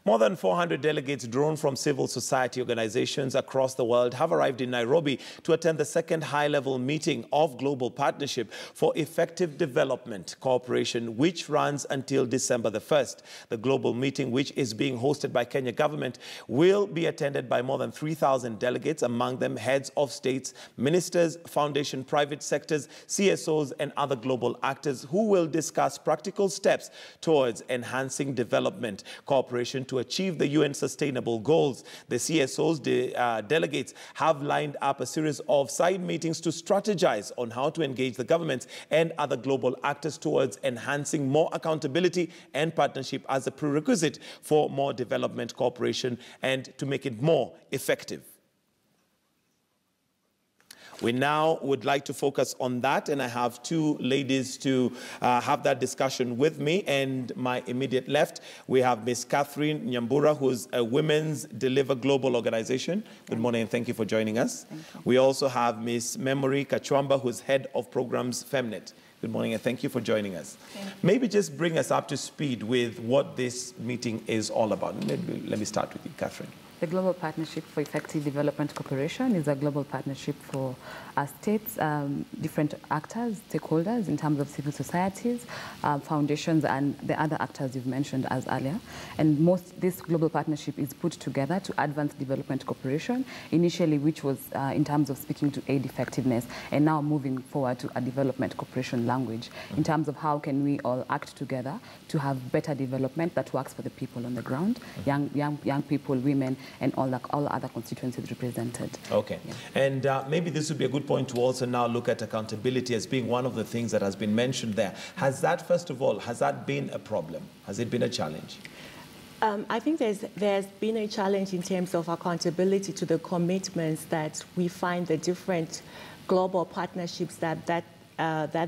More than 400 delegates drawn from civil society organizations across the world have arrived in Nairobi to attend the second high-level meeting of Global Partnership for Effective Development Cooperation, which runs until December the 1st. The global meeting, which is being hosted by Kenya government, will be attended by more than 3,000 delegates, among them heads of states, ministers, foundation, private sectors, CSOs, and other global actors who will discuss practical steps towards enhancing development cooperation to achieve the UN sustainable goals. The CSOs, delegates, have lined up a series of side meetings to strategize on how to engage the governments and other global actors towards enhancing more accountability and partnership as a prerequisite for more development cooperation and to make it more effective. We now would like to focus on that, and I have two ladies to have that discussion with me. And my immediate left, we have Ms. Catherine Nyambura, who's a Women's Deliver Global Organization. Good morning, and thank you for joining us. We also have Ms. Memory Kachwamba, who's Head of Programs Femnet. Good morning, and thank you for joining us. Maybe just bring us up to speed with what this meeting is all about. Maybe let me start with you, Catherine. The Global Partnership for Effective Development Cooperation is a global partnership for states, different actors, stakeholders in terms of civil societies, foundations, and the other actors you've mentioned as earlier. And this global partnership is put together to advance development cooperation, initially which was in terms of speaking to aid effectiveness, and now moving forward to a development cooperation language in terms of how can we all act together to have better development that works for the people on the ground, young people, women, and all other constituencies represented. Okay. Yeah. And maybe this would be a good point to also now look at accountability as being one of the things that has been mentioned there. Has that, first of all, has that been a problem? Has it been a challenge? I think there's been a challenge in terms of accountability to the commitments that we find the different global partnerships that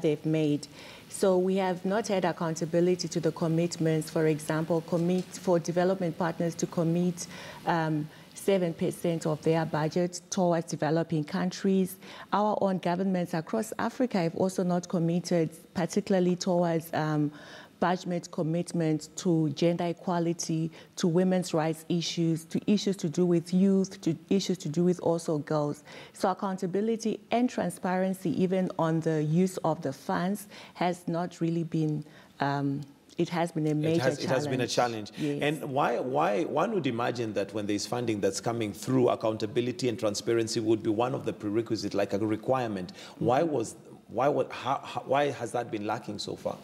they've made. So we have not had accountability to the commitments, for example, for development partners to commit 7% of their budget towards developing countries. Our own governments across Africa have also not committed, particularly towards budget commitment to gender equality, to women's rights issues, to issues to do with youth, to issues to do with also girls. So accountability and transparency, even on the use of the funds, has not really been it has been a major challenge. It has been a challenge. Yes. And why one would imagine that when there's funding that's coming through, accountability and transparency would be one of the prerequisites, like a requirement. Why has that been lacking so far?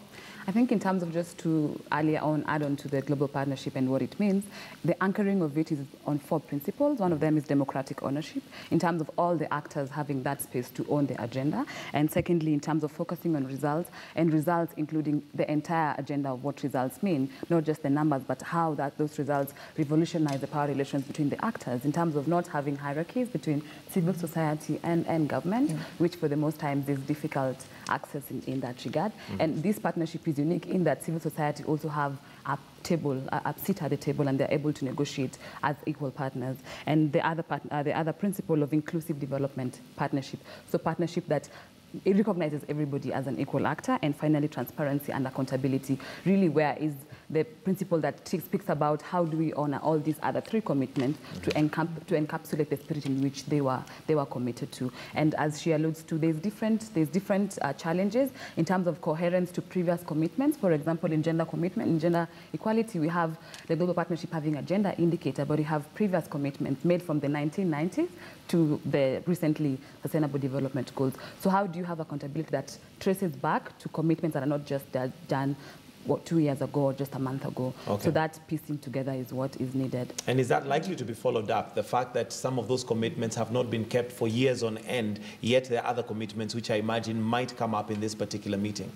I think in terms of just to earlier on add on to the global partnership and what it means, the anchoring of it is on 4 principles. One of them is democratic ownership, in terms of all the actors having that space to own the agenda. And secondly, in terms of focusing on results, and results including the entire agenda of what results mean, not just the numbers, but how those results revolutionize the power relations between the actors, in terms of not having hierarchies between civil society and government, which for the most times is difficult access in that regard. And this partnership is unique in that civil society also have a seat at the table, and they're able to negotiate as equal partners. And the other principle of inclusive development partnership, so partnership that it recognizes everybody as an equal actor. And finally, transparency and accountability, really where is the principle that speaks about how do we honor all these other 3 commitments to encapsulate the spirit in which they were committed to. And as she alludes to, there's different challenges in terms of coherence to previous commitments. For example, in gender commitment, in gender equality, we have the global partnership having a gender indicator, but we have previous commitments made from the 1990s to the recently Sustainable Development Goals. So how do you have accountability that traces back to commitments that are not just done 2 years ago or just a month ago? Okay. So that piecing together is what is needed. And is that likely to be followed up? The fact that some of those commitments have not been kept for years on end, yet there are other commitments which I imagine might come up in this particular meeting.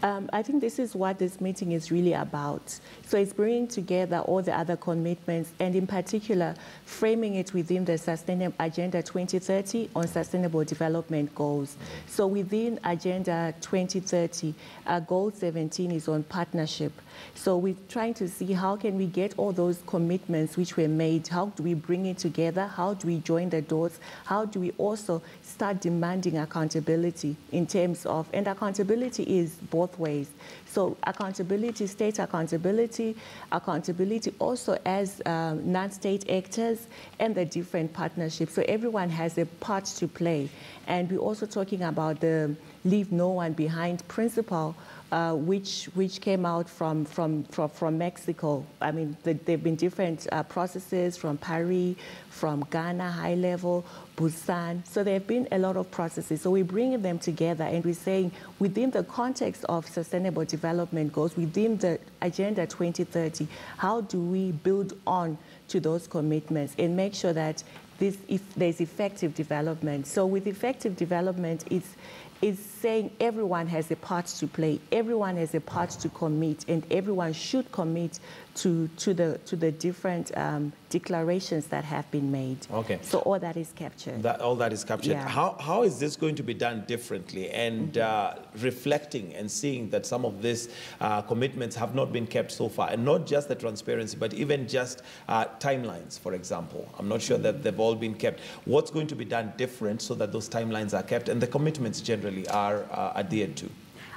I think this is what this meeting is really about. So it's bringing together all the other commitments, and in particular, framing it within the Sustainable Agenda 2030 on Sustainable Development Goals. So within Agenda 2030, Goal 17 is on partnership. So we're trying to see how can we get all those commitments which were made, how do we bring it together, how do we join the dots, how do we also start demanding accountability in terms of, and accountability is both both ways. So accountability, state accountability also as non-state actors and the different partnerships. So everyone has a part to play. And we're also talking about the leave no one behind principle, which came out from Mexico. I mean, there have been different processes from Paris, from Ghana, high level, Busan. So there have been a lot of processes. So we're bringing them together and we're saying within the context of sustainable development goals, within the Agenda 2030, how do we build on to those commitments and make sure that if there's effective development. So with effective development, it's saying everyone has a part to play, everyone has a part to commit, and everyone should commit to the different declarations that have been made. Okay. So all that is captured. All that is captured. Yeah. How is this going to be done differently and reflecting and seeing that some of these commitments have not been kept so far, and not just the transparency, but even just timelines, for example? I'm not sure that they've all been kept. What's going to be done different so that those timelines are kept and the commitments generally are adhered to?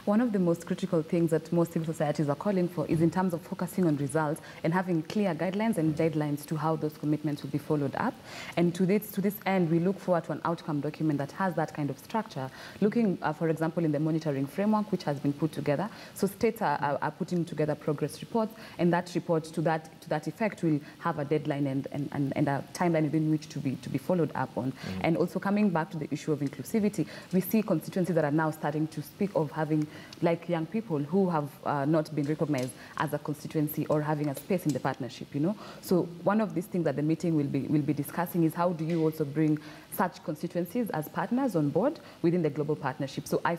One of the most critical things that most civil societies are calling for is in terms of focusing on results and having clear guidelines and deadlines to how those commitments will be followed up. And to this end, we look forward to an outcome document that has that kind of structure, looking, for example, in the monitoring framework, which has been put together. So states are putting together progress reports, and that report to that effect will have a deadline and a timeline within which to be followed up on. And also coming back to the issue of inclusivity, we see constituencies that are now starting to speak of having like young people who have not been recognized as a constituency or having a space in the partnership, you know. So one of these things that the meeting will be discussing is how do you also bring such constituencies as partners on board within the global partnership. So I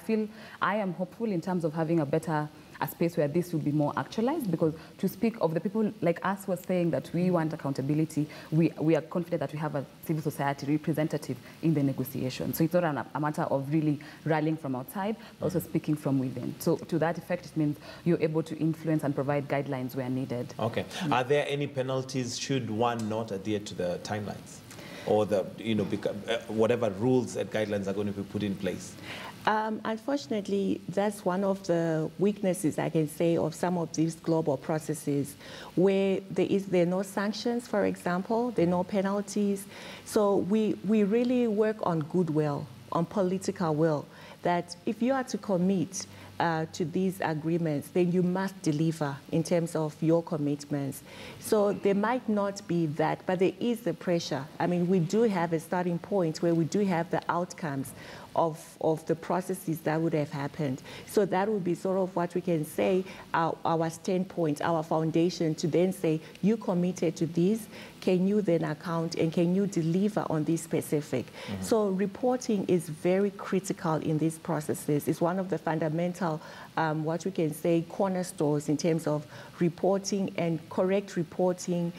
am hopeful in terms of having a space where this will be more actualized, because to speak of the people like us who are saying that we want accountability, we are confident that we have a civil society representative in the negotiation. So it's not a matter of really rallying from outside, but also speaking from within. So to that effect, it means you're able to influence and provide guidelines where needed. Okay. Are there any penalties should one not adhere to the timelines, or the whatever rules and guidelines are going to be put in place? Unfortunately, that's one of the weaknesses, I can say, of some of these global processes, where there are no sanctions, for example, there are no penalties. So we really work on goodwill, on political will, that if you are to commit to these agreements, then you must deliver in terms of your commitments. So there might not be that, but there is the pressure. I mean, we do have a starting point where we do have the outcomes of the processes that would have happened. So that would be sort of what we can say, our standpoint, our foundation, to then say, you committed to these, can you then account and can you deliver on this specific? So reporting is very critical in these processes. It's one of the fundamental, what we can say, cornerstones in terms of reporting and correct reporting,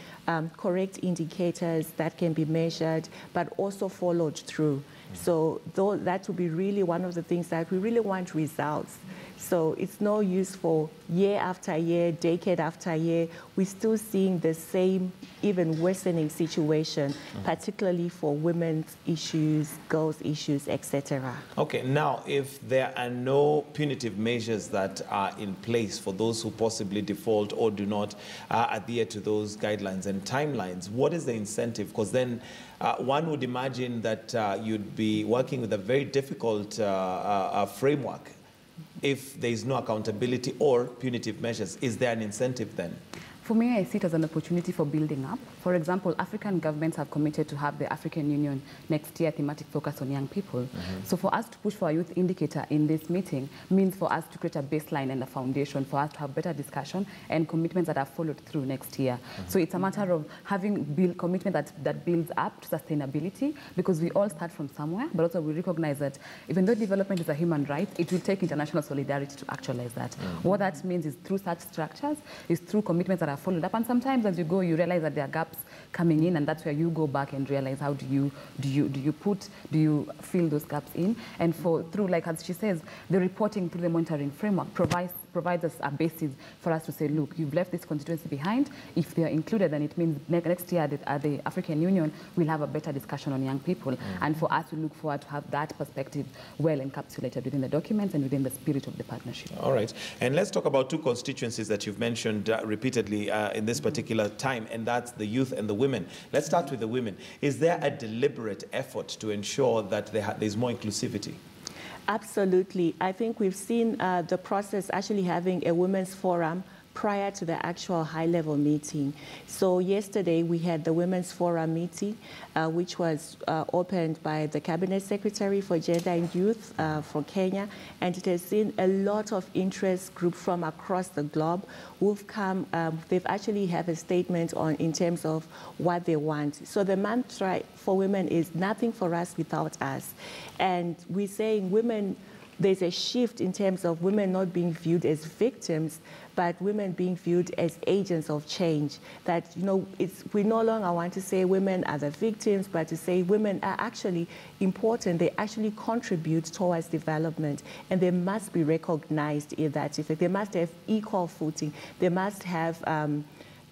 correct indicators that can be measured, but also followed through. So that would be really one of the things that we really want results. So it's no use for year after year, decade after year, we're still seeing the same, even worsening situation, particularly for women's issues, girls' issues, etc. Okay, now if there are no punitive measures that are in place for those who possibly default or do not adhere to those guidelines and timelines, what is the incentive? Because then one would imagine that you'd be working with a very difficult framework if there is no accountability or punitive measures. Is there an incentive then? For me, I see it as an opportunity for building up. For example, African governments have committed to have the African Union next year thematic focus on young people. So for us to push for a youth indicator in this meeting means for us to create a baseline and a foundation for us to have better discussion and commitments that are followed through next year. So it's a matter of having commitment that builds up to sustainability, because we all start from somewhere, but also we recognize that even though development is a human right, it will take international solidarity to actualize that. What that means is through such structures, is through commitments that are followed up, and sometimes as you go you realize that there are gaps coming in, and that's where you go back and realize how do you fill those gaps in. And through, like as she says, the reporting through the monitoring framework provides provides us a basis for us to say, look, you've left this constituency behind. If they are included, then it means next year at the African Union, we'll have a better discussion on young people. And for us to look forward to have that perspective well encapsulated within the documents and within the spirit of the partnership. All right. And let's talk about two constituencies that you've mentioned repeatedly in this particular time, and that's the youth and the women. Let's start with the women. Is there a deliberate effort to ensure that there's more inclusivity? Absolutely. I think we've seen the process actually having a women's forum prior to the actual high-level meeting. So yesterday we had the Women's Forum meeting, which was opened by the Cabinet Secretary for Gender and Youth for Kenya, and it has seen a lot of interest groups from across the globe who've come. They've actually have a statement in terms of what they want. So the mantra for women is nothing for us without us. And we're saying women, there's a shift in terms of women not being viewed as victims, but women being viewed as agents of change. That, you know, we no longer want to say women are the victims, but to say women are actually important. They actually contribute towards development, and they must be recognized in that effect. They must have equal footing. They must have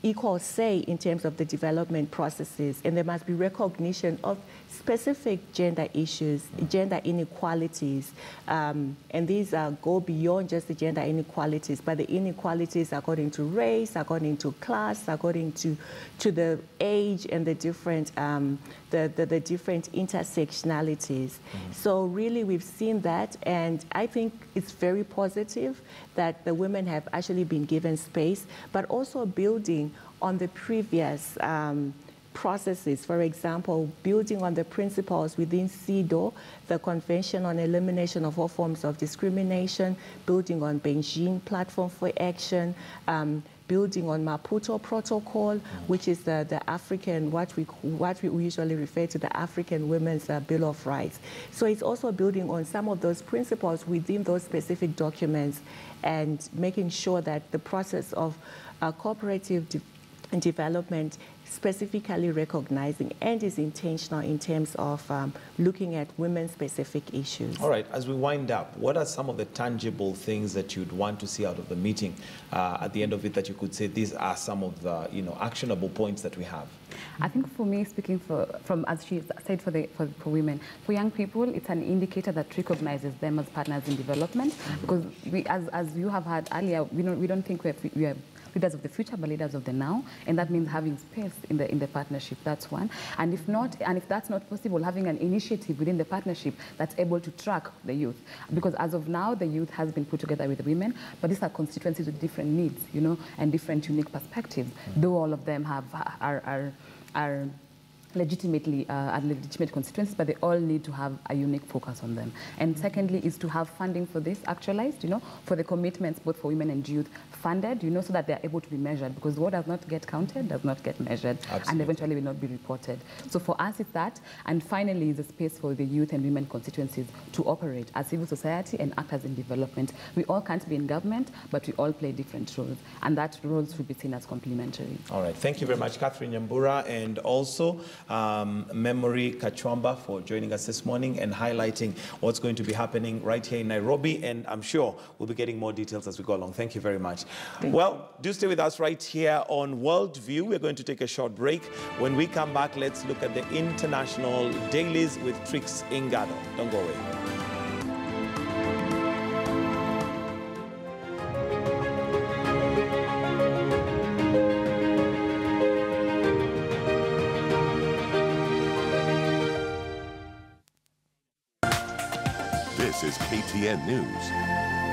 equal say in terms of the development processes, and there must be recognition of specific gender issues, gender inequalities, and these go beyond just the gender inequalities, but the inequalities according to race, according to class, according to the age and the different the different intersectionalities. So really we've seen that, and I think it's very positive that the women have actually been given space, but also building on the previous processes. For example, building on the principles within CEDAW, the Convention on Elimination of All Forms of Discrimination, building on Beijing Platform for Action, building on Maputo Protocol, which is the African, what we usually refer to the African Women's Bill of Rights. So it's also building on some of those principles within those specific documents and making sure that the process of cooperative development specifically recognizing and is intentional in terms of looking at women-specific issues. All right, as we wind up, what are some of the tangible things that you'd want to see out of the meeting at the end of it that you could say these are some of the actionable points that we have? I think for me, speaking from as she said, for women, for young people, it's an indicator that recognizes them as partners in development. Because we, as you have heard earlier, we don't think we are leaders of the future, but leaders of the now, and that means having space in the partnership. That's one. And if not, and if that's not possible, having an initiative within the partnership that's able to track the youth, because as of now, the youth has been put together with the women, but these are constituencies with different needs, and different unique perspectives. Though all of them are legitimate constituencies, but they all need to have a unique focus on them. And secondly is to have funding for this actualized, for the commitments both for women and youth funded, so that they're able to be measured, because what does not get counted does not get measured. Absolutely. And eventually will not be reported. So for us it's that, and finally is a space for the youth and women constituencies to operate as civil society and actors in development. We all can't be in government, but we all play different roles, and that roles should be seen as complementary. All right, thank you very much, Catherine Nyambura, and also Memory Kachwamba for joining us this morning and highlighting what's going to be happening right here in Nairobi, and I'm sure we'll be getting more details as we go along. Thank you very much. Well, do stay with us right here on Worldview. We're going to take a short break. When we come back, let's look at the international dailies with Trix Ingado. Don't go away. This is KTN News.